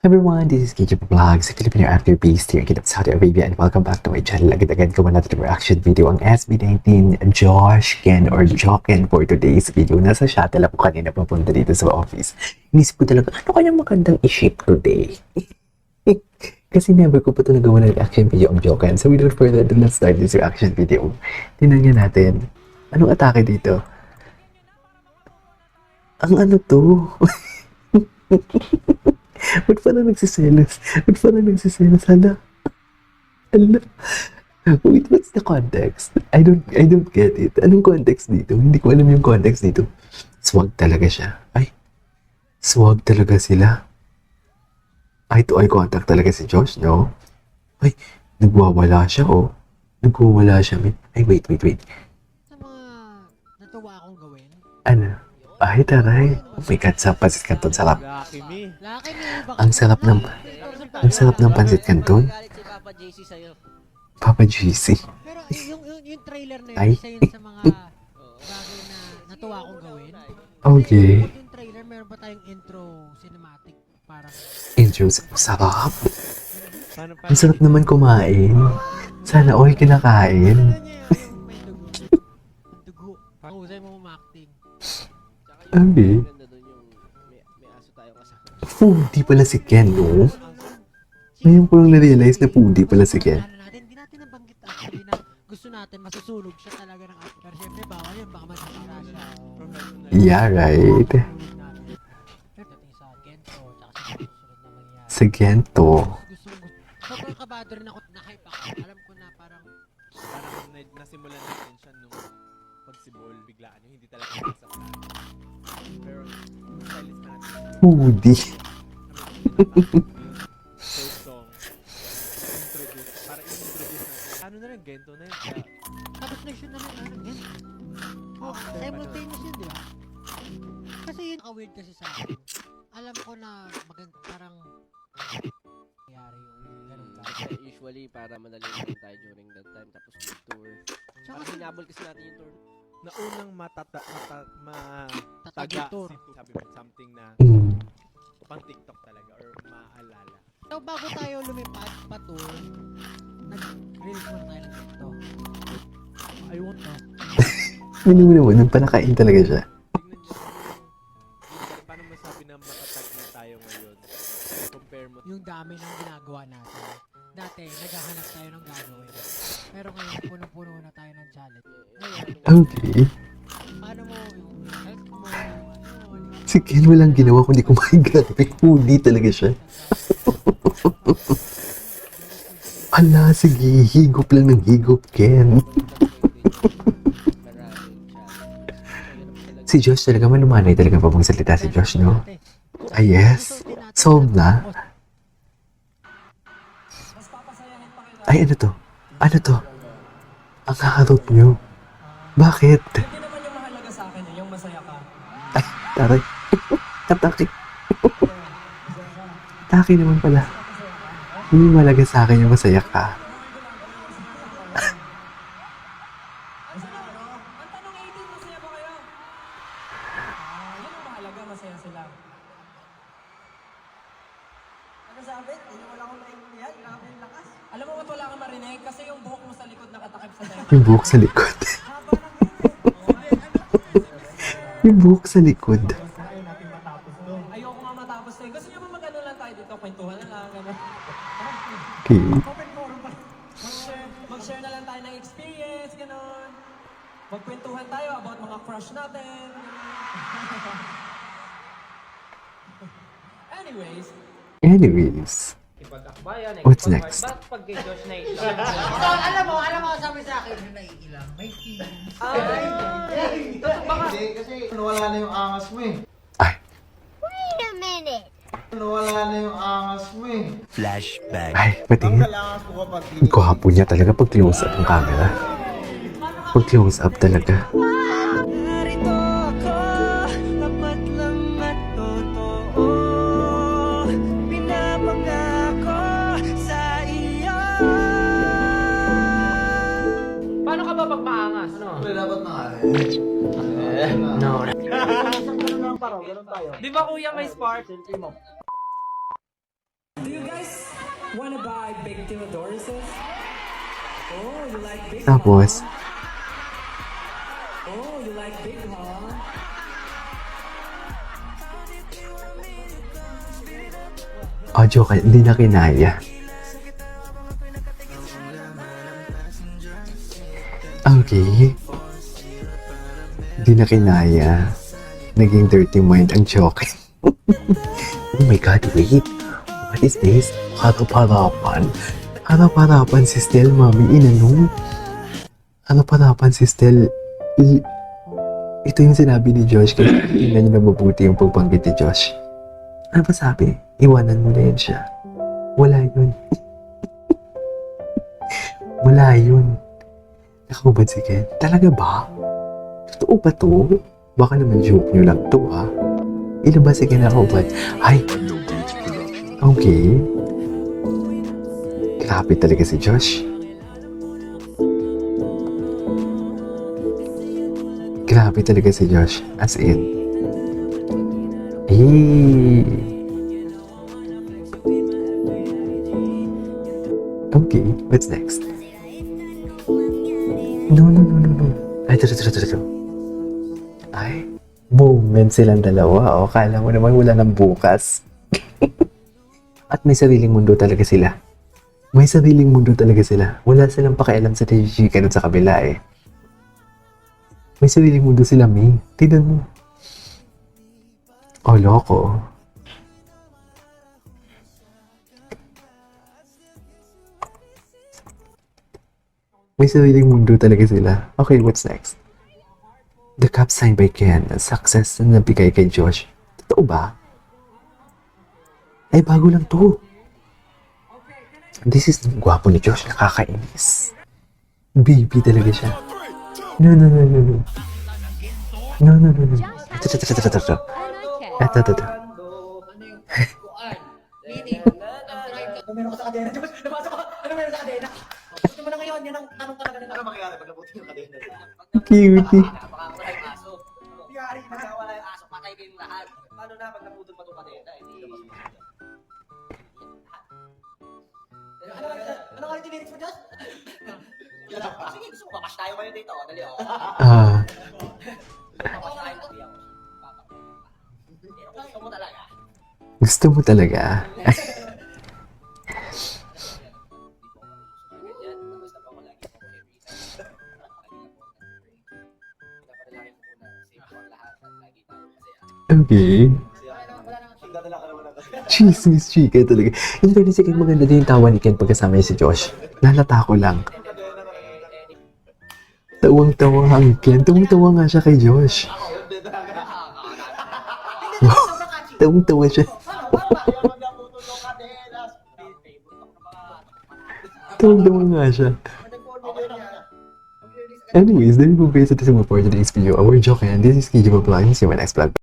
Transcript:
Everyone, this is KJ Vlogs, Filipino actor based here in Saudi Arabia, and welcome back to my channel. Agad-agad ko natin reaction video ang SB19 Josh Ken or Joken for today's video. Nasa shuttle ako kanina papunta dito sa office. Inisip ko talaga, ano kayang magandang i-ship today? Kasi never ko pa ito nagawa ng reaction video ang Joken. So without further ado, let's start this reaction video. Tingnan nga natin, anong atake dito? Ang ano to? Ba't parang nagsiselos? Hala. Wait, what's the context? I don't get it. Anong context dito? Hindi ko alam yung context dito. Swag talaga siya. Ay, swag talaga sila. Eye to eye contact talaga si Josh, no? Ay, nagwawala siya, oh. Nagwawala siya, man. Ay, wait. Sa mga natuwa akong gawin. Ano? Ay, taray. Oh my God, sa pansit canton, sarap. Lucky me. Ang sarap ng pansit canton. Papa JC sa'yo. Papa GC. Pero yung trailer na Ay. yun, isa yun sa mga bagay na natuwa akong gawin. Okay. Yung trailer, meron pa tayong intro cinematic para Intros. Sarap. Ang sarap naman kumain. Sana all kinakain. may dugo. Pahusay mo acting. Abi. Ganda dun yung may aso tayo kasama. Foodie pala si Ken, no? Ngayon ko lang na-realize na foodie pala si Ken. Hindi natin nabanggit actually na gusto natin masusunog siya talaga ng actor. Siyempre, bawal yun. Baka masasara siya. Yeah, right. Pero dating sa Gento, tsaka sa susunod na mangyayari. Sa Gento. Sobrang kabado rin ako, na-hype ako. Alam ko na parang nasimulan natin siya nung pagsibol, biglaan yung hindi talaga nasa plan. Pero, stylist natin. Foodie. First song, introduce, para i-introduce natin. Ano na rin, Gento na yun. Kaya, tapos next yun naman, Gento. Oh, simultaneous yun, di ba? Kasi yun, weird kasi sa akin. Alam ko na parang nangyari yung ganun ka. Kasi usually para madali lang tayo during that time tapos tour. Tsaka Parang hinabol kasi natin yung tour. na unang tatag taga, yung tour. sabi mo, something na Mm. pang TikTok talaga or maaalala. So bago tayo lumipat pa tour, nag-release muna tayo ng Gento. I won't know. Hindi mo naman, nagpanakain talaga siya. Tingnan niyo yung paano masabi na matatag na tayo ngayon. Compare mo. Yung dami ng ginagawa natin. Dati, naghahanap tayo ng gagawin. Pero ngayon, puno-puno na tayo ng challenge. Ngayon, Okay. paano mo yung health mo, ano, Si Ken walang ginawa kundi kumain grabe. Foodie talaga siya. Ala, sige. Higop lang ng higop, Ken. Si Josh talaga, malumanay talaga pa bang salita si Josh, no? Ah, yes. Solved na. Ay, ano to? Ano to? Ang kakarot nyo. Bakit? Hindi naman yung mahalaga sa akin, yung masaya ka. Ay, taray. Atake. Atake naman pala. Hindi malaga sa akin yung masaya ka. Ang tanong 18, masaya ba kayo? Yun ang mahalaga, masaya sila. Ano sabi? Wala akong naiintindihan, grabe yung lakas. Alam mo ba't wala kang marinig? Kasi yung buhok mo sa likod nakatakip sa tayo. Yung buhok sa likod. Yung buhok sa likod. Ayaw natin matapos doon. Ayoko nga matapos doon. Gusto niyo ba mag-ano lang tayo dito? Kwentuhan na lang, gano'n. Okay. Open forum pa. Mag-share na lang tayo ng experience, gano'n. Magkwentuhan tayo about mga crush natin. Anyways. What's next? Pag kay Josh na alam mo, sabi sa akin, naiilang, may feelings. Hindi, kasi nawala na yung angas mo eh. Ay, Nawala na yung angas mo eh. ay, patingin. Ang angas ko kapag Ang gwapo niya talaga pag close up ang camera. Pag close up talaga. Narito ako, tapat lang at totoo. Pinapangako sa iyo. Paano ka ba pag maangas? Ano? Wala dapat na No. Di ba kuya may spark? Do you guys wanna buy big Theodoruses? Oh, you like big, Tapos, huh? Oh, you like big, huh? joke, hindi na kinaya. Okay. Hindi na kinaya. Naging dirty mind ang joke. Oh my God, wait. What is this? Harap-harapan. Harap-harapan si Stel, mami. Inanong? Harap-harapan si Stel. Ito yung sinabi ni Josh. Kaya tingnan niyo na mabuti yung pagbanggit ni Josh. Ano ba sabi? Iwanan mo na yan siya. Wala yun. Wala yun. Nakakubad si Ken. Talaga ba? Totoo ba to? Baka naman joke nyo lang to, ha? Ilan ba si Ken nakakubad? Ay! Okay. Grabe talaga si Josh. Grabe talaga si Josh. As in. Okay, what's next? No. Ay, ito. Ay, moment silang dalawa. O, kala mo naman wala nang bukas. At may sariling mundo talaga sila. May sariling mundo talaga sila. Wala silang pakialam sa TGG kanun sa kabila eh. May sariling mundo sila, May. Tignan mo. Oh, loko. May sariling mundo talaga sila. Okay, what's next? The cup signed by Ken. Success na nabigay kay Josh. Totoo ba? Ay, bago lang to. This is gwapo ni Josh. Nakakainis. Baby talaga siya. No. Ito. Ano meron ka sa kadena? Diyos, napasok ka! Ano meron sa kadena? Gusto mo na ngayon, yan ang tanong talaga nila. Ano mangyayari pag nabuti yung kadena? Cutie. Napakawala yung aso. Yari, nagkawala yung aso, patay kayong lahat. Paano na pag naputol pa itong kadena? Hindi naman ano nga yung tininis mo, Diyos? Sige, gusto mo, babash tayo kayo dito. Dali, oh. Babash tayo ng biyaw. Gusto mo talaga. Gusto mo talaga? Okay. Chismis chika talaga. In fairness, Ken, maganda din yung tawa ni Ken pagkasama niya si Josh. Nalata ko lang. Tawang-tawa ang Ken. Tawang-tawa nga siya kay Josh. Tawang-tawa siya. Tawang-tawa nga siya. Anyways, there we go guys. Ito is more for today's video. Our joke and this is KJ Vlog. See you in my next vlog.